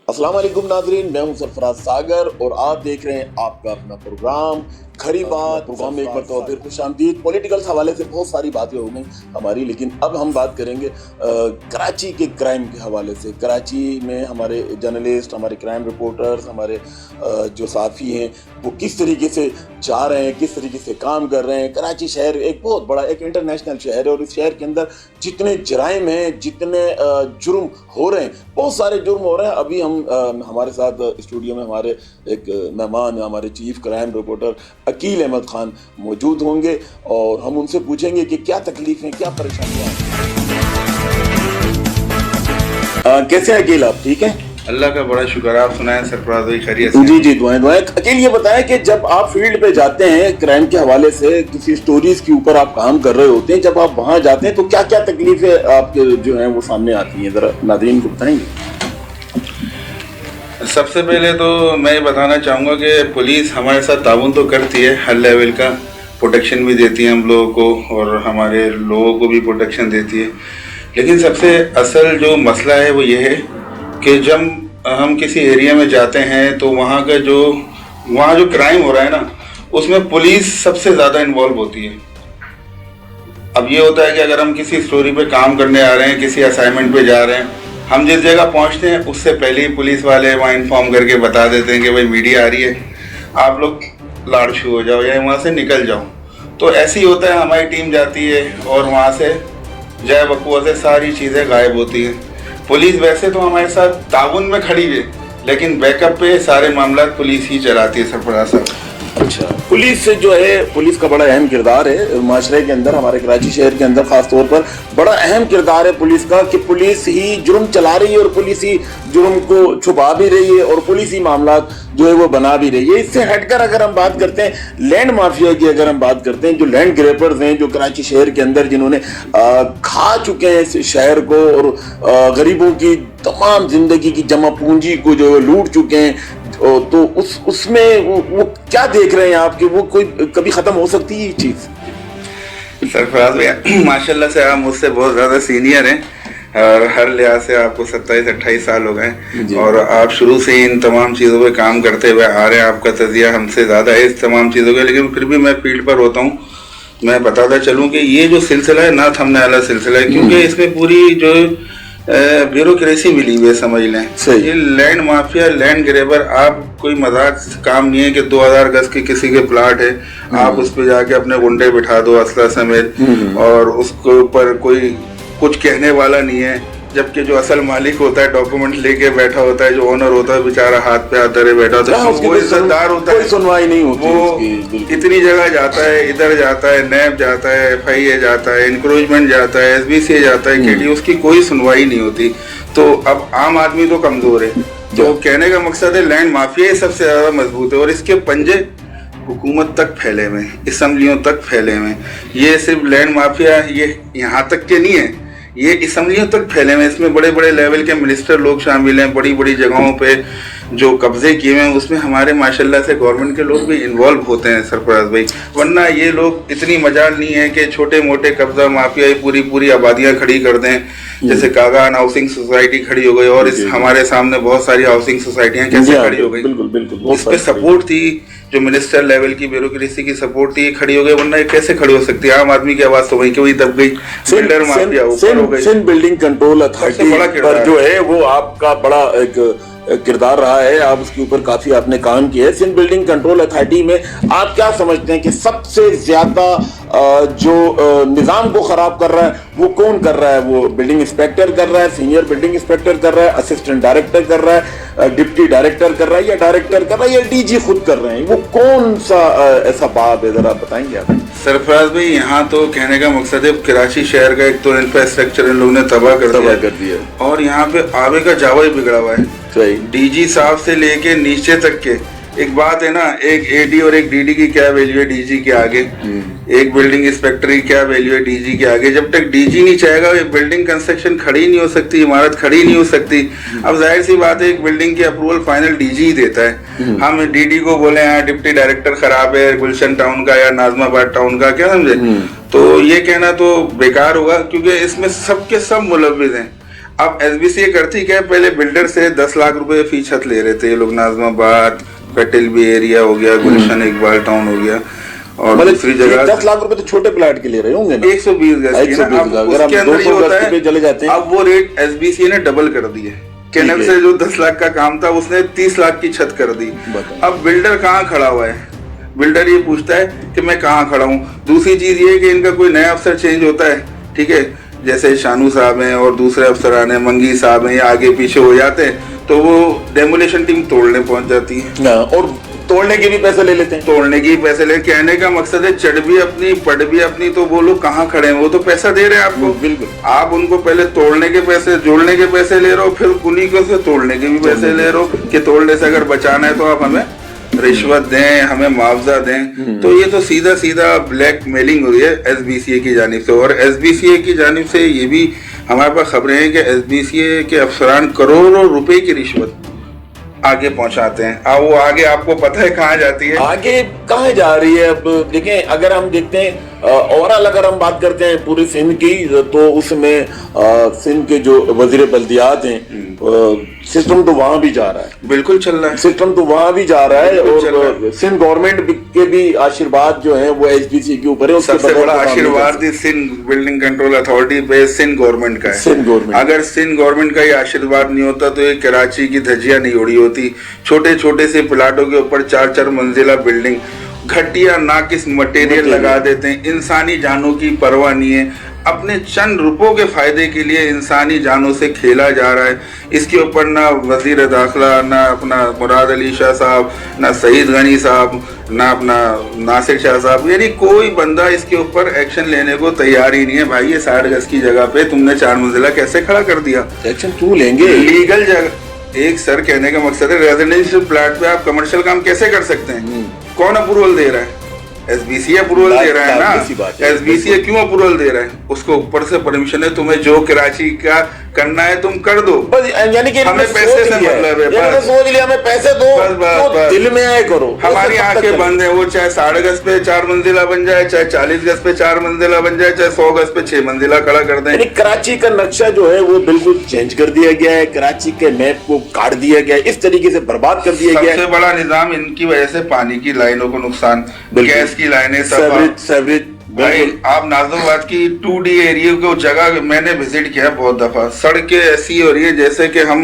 अस्सलाम वालेकुम नाज़रीन, मैं हूं सरफराज सागर और आप देख रहे हैं आपका अपना प्रोग्राम खरी बात। प्रोग्राम में एक मरतबा फिर खुशामदीद। पॉलिटिकल हवाले से बहुत सारी बातें हो गई हमारी, लेकिन अब हम बात करेंगे कराची के क्राइम के हवाले से। कराची में हमारे जर्नलिस्ट, हमारे क्राइम रिपोर्टर्स, हमारे जो साथी हैं वो किस तरीके से जा रहे हैं, किस तरीके से काम कर रहे हैं। कराची शहर एक बहुत बड़ा, एक इंटरनेशनल शहर है और इस शहर के अंदर जितने जराइम हैं, जितने जुर्म हो रहे हैं, बहुत सारे जुर्म हो रहे हैं। अभी हम हमारे साथ स्टूडियो में हमारे एक मेहमान, हमारे chief crime reporter Aqeel Ahmed Khan मौजूद होंगे और हम उनसे पूछेंगे कि क्या तकलीफें, क्या परेशानियां हैं। कैसे हैं अकील, आप ठीक हैं? अल्लाह का बड़ा शुक्र। आप सुनाएं सरफराज भाई, खैरियत से? जी जी, दुआएं दुआएं। अकील ये बताएं कि जब आप फील्ड पे जाते हैं क्राइम के हवाले से, किसी स्टोरीज के ऊपर आप काम कर रहे होते हैं, जब आप वहां जाते हैं तो क्या क्या तकलीफें आपके जो हैं वो सामने आती हैं, जरा नाज़रीन को बताएंगे। सबसे पहले तो मैं ये बताना चाहूँगा कि पुलिस हमारे साथ ताउन तो करती है, हर लेवल का प्रोटेक्शन भी देती है हम लोगों को और हमारे लोगों को भी प्रोटेक्शन देती है। लेकिन सबसे असल जो मसला है वो ये है कि जब हम किसी एरिया में जाते हैं तो वहाँ जो क्राइम हो रहा है ना, उसमें पुलिस सबसे ज़्यादा इन्वॉल्व होती है। अब ये होता है कि अगर हम किसी स्टोरी पे काम करने आ रहे हैं, किसी असाइनमेंट पे जा रहे हैं, हम जिस जगह पहुंचते हैं उससे पहले ही पुलिस वाले वहाँ इन्फॉर्म करके बता देते हैं कि भाई मीडिया आ रही है, आप लोग लाड़छू हो जाओ या वहाँ से निकल जाओ। तो ऐसे ही होता है, हमारी टीम जाती है और वहाँ से जय बकुआ से सारी चीज़ें गायब होती हैं। पुलिस वैसे तो हमारे साथ ताउन में खड़ी है, लेकिन बैकअप पे सारे मामला पुलिस ही चलाती है सरफराज साहब। अच्छा, पुलिस से जो है, पुलिस का बड़ा अहम किरदार है माशरे के अंदर, हमारे कराची शहर के अंदर खास तौर पर बड़ा अहम किरदार है पुलिस का, कि पुलिस ही जुर्म चला रही है और पुलिस ही जुर्म को छुपा भी रही है और पुलिस ही मामला जो है वो बना भी रही है। इससे हटकर अगर हम बात करते हैं लैंड माफिया की, अगर हम बात करते हैं जो लैंड ग्रेपर्स हैं, जो कराची शहर के अंदर जिन्होंने खा चुके हैं इस शहर को और गरीबों की तमाम जिंदगी की जमा पूंजी को जो है लूट चुके हैं, तो उसमें वो क्या देख रहे हैं आप कि वो कोई कभी खत्म हो सकती है ये चीज? सरफराज भैया माशाल्लाह से आप मुझसे बहुत ज़्यादा सीनियर हैं और हर लिहाज से आपको 27-28 साल हो गए और आप शुरू से ही इन तमाम चीज़ों पे काम करते हुए आ रहे हैं। आपका तजिया हमसे ज़्यादा है इस तमाम चीज़ों का, लेकिन फिर भी मैं फील्ड पर होता हूँ, मैं बताता चलूँ कि ये जो सिलसिला है ना थमने वाला सिलसिला है, क्योंकि इसमें पूरी जो ब्यूरोक्रेसी मिली हुई है, समझ लें। ये लैंड माफिया, लैंड ग्रेबर, आप कोई मजाक काम नहीं है कि 2000 गज के किसी के प्लाट है, आप उस पर जाके अपने गुंडे बिठा दो असला समेत और उसके ऊपर कोई कुछ कहने वाला नहीं है, जबकि जो असल मालिक होता है डॉक्यूमेंट लेके बैठा होता है, जो ओनर होता है बेचारा हाथ पे हाथ धरे बैठा होता है, वो इज्जतदार होता है, सुनवाई नहीं होती, वो इतनी जगह जाता है, इधर जाता है, नैब जाता है, FIA जाता है, इंक्रोचमेंट जाता है, SBCA जाता है, KD, उसकी कोई सुनवाई नहीं होती। तो अब आम आदमी तो कमजोर है। तो कहने का मकसद है लैंड माफिया सबसे ज्यादा मजबूत है और इसके पंजे हुकूमत तक फैले हुए, असम्बलियों तक फैले हुए। ये सिर्फ लैंड माफिया ये यहाँ तक के नहीं है, ये असम्बलियों तक फैले हुए। इसमें बड़े बड़े लेवल के मिनिस्टर लोग शामिल हैं, बड़ी बड़ी जगहों पे जो कब्जे किए हुए हैं, उसमें हमारे माशाल्लाह से गवर्नमेंट के लोग भी इन्वॉल्व होते हैं सरफराज भाई। वरना ये लोग इतनी मजाल नहीं है कि छोटे मोटे कब्जा माफिया पूरी आबादियां खड़ी कर दें, जैसे कागान हाउसिंग सोसाइटी खड़ी हो गई और इस हमारे सामने बहुत सारी हाउसिंग सोसाइटियां कैसे खड़ी हो गई। बिल्कुल इस पे सपोर्ट थी, जो मिनिस्टर लेवल की ब्यूरोक्रेसी की सपोर्ट थी, खड़ी हो गई, वरना ये कैसे खड़ी हो सकती है? आम आदमी की आवाज तो वहीं की वहीं दब गई। बिल्डर माफिया ऊपर हो गई। सिंध बिल्डिंग कंट्रोल अथॉरिटी पर जो है वो आपका बड़ा एक किरदार रहा है, आप उसके ऊपर काफी आपने काम किया है। सिंध बिल्डिंग कंट्रोल अथॉरिटी में आप क्या समझते हैं कि सबसे ज्यादा जो निजाम को खराब कर रहा है वो कौन कर रहा है? वो बिल्डिंग इंस्पेक्टर कर रहा है, सीनियर बिल्डिंग इंस्पेक्टर कर रहा है, असिस्टेंट डायरेक्टर कर रहा है, डिप्टी डायरेक्टर कर रहा है, या डायरेक्टर कर रहा है, या DG खुद कर रहे हैं? वो कौन सा ऐसा बाब है, जरा बताएंगे आप? सरफराज भाई यहाँ तो कहने का मकसद है कराची शहर का एक तो इंफ्रास्ट्रक्चर इन लोगों ने तबाह कर दिया और यहाँ पे आवे का जावा ही बिगड़ा हुआ है। DG साहब से लेके नीचे तक के, एक बात है ना, एक AD और एक DD की क्या वैल्यू है DG के आगे, एक बिल्डिंग इंस्पेक्टर की क्या वैल्यू है DG के आगे। जब तक DG नहीं चाहेगा बिल्डिंग कंस्ट्रक्शन खड़ी नहीं हो सकती, इमारत खड़ी नहीं हो सकती। अब जाहिर सी बात है एक बिल्डिंग की अप्रूवल फाइनल DG ही देता है। हम DD को बोले हैं डिप्टी डायरेक्टर खराब है गुलशन टाउन का या नाजमाबाद टाउन का, क्या समझे? तो ये कहना तो बेकार होगा, क्योंकि इसमें सबके सब मुलव्विज हैं। اب ایس بی سی اے کرتی کیا ہے, پہلے بلڈر سے 10 لاکھ روپے فی چھت لے رہے تھے یہ لوگ, ناظم آباد, کٹل بھی ایریا ہو گیا, گلشن اقبال ٹاؤن ہو گیا, اور دوسری جگہ 10 لاکھ روپے تو چھوٹے پلاٹ کے لے رہے ہوں گے, 120 گز کی نا. اب اس کے اندر یہ ہوتا ہے, اب وہ ریٹ ایس بی سی اے نے ڈبل کر دی ہے. کینل سے جو 10 لاکھ کا کام تھا اس نے 30 لاکھ کی چھت کر دی. اب بلڈر کہاں کھڑا ہوا ہے, بلڈر یہ پوچھتا ہے کہ میں کہاں کھڑا ہوں. دوسری چیز یہ ہے کہ ان کا کوئی نیا افسر چینج ہوتا ہے, ٹھیک ہے, جیسے شانو صاحب ہیں اور دوسرے افسران ہیں, منگی صاحب ہیں, یا آگے پیچھے ہو جاتے ہیں تو وہ ڈیمولیشن ٹیم توڑنے پہنچ جاتی ہے, اور توڑنے کے بھی پیسے لے لیتے ہیں. توڑنے کے پیسے لے, کہنے کا مقصد ہے چڑھ بھی اپنی پڑ بھی اپنی, تو وہ لوگ کہاں کھڑے ہیں, وہ تو پیسہ دے رہے ہیں آپ کو. بالکل, آپ ان کو پہلے توڑنے کے پیسے, جوڑنے کے پیسے لے رہے ہو, پھر انہیں کو سے توڑنے کے بھی پیسے لے رہے ہو کہ توڑنے سے اگر بچانا ہے تو آپ ہمیں رشوت دیں, ہمیں معاوضہ دیں. تو یہ تو سیدھا سیدھا بلیک میلنگ ہو رہی ہے ایس بی سی اے کی جانب سے. اور ایس بی سی اے کی جانب سے یہ بھی ہمارے پاس خبریں ہیں کہ ایس بی سی اے کے افسران کروڑوں روپے کی رشوت آگے پہنچاتے ہیں. وہ آگے آپ کو پتہ ہے کہاں جاتی ہے, آگے کہاں جا رہی ہے. اب دیکھیں, اگر ہم دیکھتے ہیں اوورال اگر ہم بات کرتے ہیں پوری سندھ کی, تو اس میں سندھ کے جو وزیر بلدیات ہیں, سسٹم تو وہاں بھی جا رہا ہے, بالکل چل رہا ہے, سسٹم تو وہاں بھی جا رہا ہے. اور سندھ گورنمنٹ کے بھی آشیرواد جو ہیں وہ ایس بی سی کے اوپر ہے. سب سے بڑا آشیرواد سندھ بلڈنگ کنٹرول اتھارٹی پہ سندھ گورنمنٹ کا ہے. اگر سندھ گورنمنٹ کا یہ آشیرواد نہیں ہوتا تو یہ کراچی کی دھجیاں نہیں اڑی ہوتی. چھوٹے چھوٹے سے پلاٹوں کے اوپر 4 منزلہ بلڈنگ, گھٹیا ناقص مٹیریل لگا دیتے ہیں, انسانی جانوں کی پرواہ نہیں ہے. اپنے چند روپوں کے فائدے کے لیے انسانی جانوں سے کھیلا جا رہا ہے. اس کے اوپر نہ وزیر داخلہ, نہ اپنا مراد علی شاہ صاحب, نہ سعید غنی صاحب, نہ اپنا ناصر شاہ صاحب, یعنی کوئی بندہ اس کے اوپر ایکشن لینے کو تیار ہی نہیں ہے. بھائی یہ 60 گز کی جگہ پہ تم نے 4 منزلہ کیسے کھڑا کر دیا؟ ایکشن کیوں لیں گے؟ لیگل جگہ. ایک سر کہنے کا مقصد ہے ریزیڈینشیل پلاٹ پہ آپ کمرشل کام کیسے کر سکتے ہیں؟ کون اپروول دے رہا ہے؟ ایس بی سی اپروول دے رہا ہے نا. ایس بی سی کیوں اپروول دے رہا ہے؟ اس کو اوپر سے پرمیشن ہے, تمہیں جو کراچی کا کرنا ہے تم کر دو, یعنی کہ ہمیں پیسے سے مطلب ہے, سوچ لیا ہمیں پیسے دو, دل میں آئے کرو. ہماری آنکھیں بند ہیں, وہ چاہے 60 گز پہ 4 منزلہ بن جائے, چاہے 40 گز پہ 4 منزلہ بن جائے, چاہے 100 گز پہ 6 منزلہ کھڑا کر دیں. یعنی کراچی کا نقشہ جو ہے وہ بالکل چینج کر دیا گیا ہے, کراچی کے میپ کو کاٹ دیا گیا ہے, اس طریقے سے برباد کر دیا گیا ہے. سب سے بڑا نظام ان کی وجہ سے پانی کی لائنوں کو نقصان, گیس کی لائنیں, سیوریج. بھائی آپ ناظم آباد کی 2D ایریا کو جگہ میں نے وزٹ کیا بہت دفعہ, سڑکیں ایسی ہو رہی ہے جیسے کہ ہم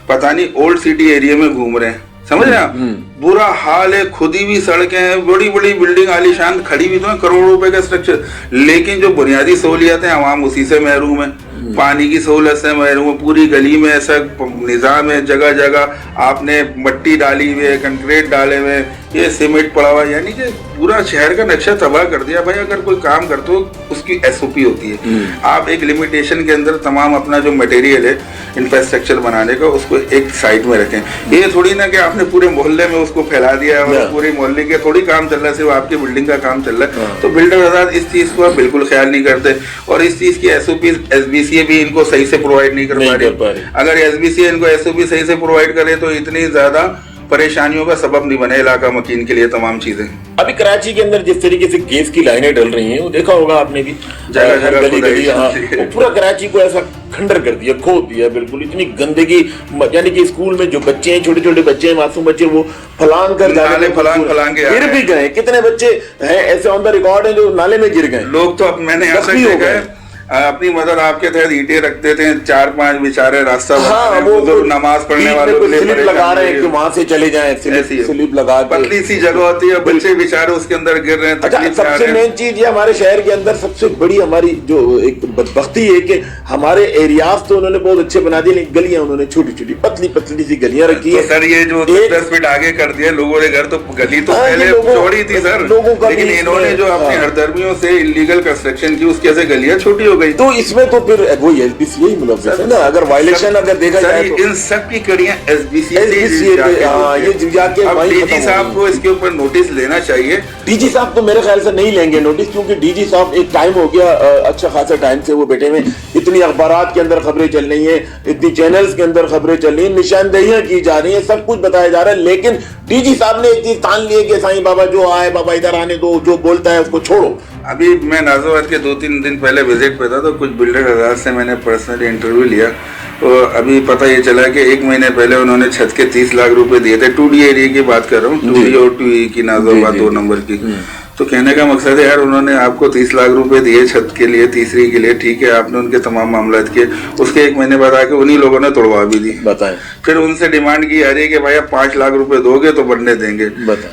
پتہ نہیں اولڈ سٹی ایریا میں گھوم رہے ہیں, سمجھ رہے ہیں, برا حال ہے. کھدی ہوئی سڑکیں ہیں, بڑی بڑی بلڈنگ عالی شان کھڑی ہوئی تو ہیں, کروڑوں روپے کا اسٹرکچر, لیکن جو بنیادی سہولیات ہیں عوام اسی سے محروم ہے. پانی کی سہولت سے محروم ہے. پوری گلی میں ایسا نظام ہے, جگہ جگہ آپ نے مٹی ڈالی ہوئے, کنکریٹ ڈالے ہوئے, یہ سیمنٹ پڑا ہوا, یعنی کہ پورا شہر کا نقشہ تباہ کر دیا. بھائی اگر کوئی کام کرتے ہو اس کی ایس او پی ہوتی ہے, آپ ایک لمیٹیشن کے اندر تمام اپنا جو مٹیریل ہے انفراسٹرکچر بنانے کا اس کو ایک سائٹ میں رکھیں. یہ تھوڑی نا کہ آپ نے پورے محلے میں اس کو پھیلا دیا اور پورے محلے کے تھوڑی کام چل رہا ہے, صرف آپ کی بلڈنگ کا کام چل رہا ہے. تو بلڈر حضرات اس چیز کو بالکل خیال نہیں کرتے, اور اس چیز کی S O P S B C بھی ان کو صحیح سے پرووائڈ نہیں کر پا رہی. اگر ایس بی سی ان کو ایس او پی صحیح سے پرووائڈ کرے تو اتنی زیادہ پریشانیوں کا سبب نہیں بنے علاقہ مکین کے لیے تمام چیزیں. ابھی کراچی کے اندر جس طریقے سے گیس کی لائنیں ڈل رہی ہیں وہ دیکھا ہوگا آپ نے بھی, جگہ پورا کراچی کو ایسا کھنڈر کر دیا, کھود دیا بالکل. اتنی گندگی, یعنی کہ اسکول میں جو بچے ہیں, چھوٹے چھوٹے بچے ہیں, معصوم بچے, وہ پھلانگ کر جانے, گر بھی گئے. کتنے بچے ہیں ایسے آن دا ریکارڈ ہیں جو نالے میں گر گئے. لوگ تو میں نے ایسا دیکھا ہے, اپنی مدر آپ کے تحت اینٹیں رکھتے تھے, 4-5 بیچارے راستہ نماز پڑھنے والوں سلپ لگا رہے ہیں کہ وہاں سے چلے جائیں, سلپ لگا, پتلی سی جگہ ہوتی ہے, بچے بیچارے اس کے اندر گر رہے ہیں. اچھا, سب سے مین چیز یہ ہمارے شہر کے اندر سب سے بڑی ہماری جو ایک بدبختی ہے کہ ہمارے ایریاز تو انہوں نے بہت اچھے بنا دیے, لیکن گلیاں انہوں نے چھوٹی چھوٹی پتلی پتلی سی گلیاں رکھی ہیں. سر یہ جو 10 فٹ آگے کر دیا لوگوں نے گھر, تو گلی تو پہلے چوڑی تھی سر, لیکن انہوں نے جو اپنی ہردرمیوں سے انلیگل کنسٹرکشن کی اس کی وجہ سے گلیاں چھوٹی ہو گئی. تو اس میں تو پھر وہی ایس بی سی یہی ملوث ہے نا. اگر وائلیشن اگر دیکھا جائے تو ان سب کی کڑیاں S B C D G صاحب کو اس کے اوپر نوٹس لینا چاہیے. ڈی جی صاحب تو میرے خیال سے نہیں لیں گے نوٹس, کیونکہ ڈی جی صاحب ایک ٹائم ہو گیا, اچھا خاصا ٹائم سے وہ بیٹھے ہوئے, اتنی اخبارات کے اندر خبریں چل رہی ہیں, اتنی چینلز کے اندر خبریں چل رہی ہیں, نشاندہیاں کی جا رہی ہیں, سب کچھ بتایا جا رہا ہے, لیکن डी जी साहब ने एक चीज ठान ली है कि साईं बाबा जो आए बाबा इधर आने दो, जो बोलता है उसको छोड़ो। अभी मैं नाजोबाद के 2-3 दिन पहले विजिट पे था, तो कुछ बिल्डर हजरात से मैंने पर्सनली इंटरव्यू लिया, तो अभी पता ये चला कि 1 महीने पहले उन्होंने छत के 30 लाख रुपए दिए थे। 2D एरिया की बात कर रहा हूँ, 2D और 2E की नाजोबाद 2 नंबर की। तो कहने का मकसद है यार, उन्होंने आपको 30 लाख रुपए दिए छत के लिए, तीसरी के लिए, ठीक है, आपने उनके तमाम मामला किए, उसके 1 महीने बाद आके उन्हीं लोगों ने तोड़वा भी दी। बताएं। फिर उनसे डिमांड की आ रही है कि भाई आप 5 लाख रुपए दोगे तो बनने देंगे।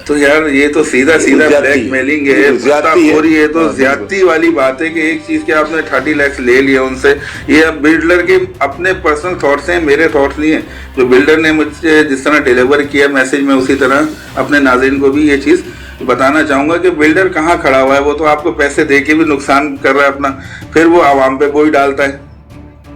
तो यार ये तो सीधा ब्लैक मेलिंग है, भत्ताखोरी है, तो ज्यादती वाली बात है कि एक चीज के आपने 30 लाख ले लिया उनसे। ये अब बिल्डर के अपने पर्सनल थॉट्स हैं, मेरे थॉट्स नहीं है। जो बिल्डर ने मुझे जिस तरह डिलीवर किया मैसेज में, उसी तरह अपने नाज़रीन को भी ये चीज बताना चाहूंगा कि बिल्डर कहाँ खड़ा हुआ है। वो तो आपको पैसे दे के भी नुकसान कर रहा है अपना, फिर वो आवाम पे बोझ डालता है।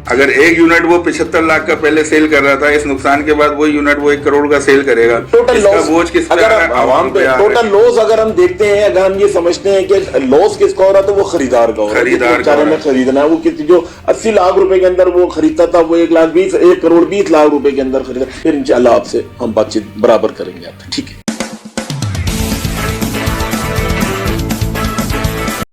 अगर एक यूनिट वो 75 लाख का पहले सेल कर रहा था, इस नुकसान के बाद वो यूनिट वो 1 करोड़ का सेल करेगा। टोटल लॉस बोझ किस अगर आवाम पे, टोटल लॉस अगर हम देखते हैं, अगर हम ये समझते हैं कि लॉस किसका हो रहा है, तो वो खरीदार का हो रहा है। खरीदार में खरीदना है, वो किसी जो 80 लाख रुपए के अंदर वो खरीदता था, वो 1 करोड़ 20 लाख रुपए के अंदर खरीदा। फिर इंशाल्लाह आपसे हम बातचीत बराबर करेंगे। ठीक है।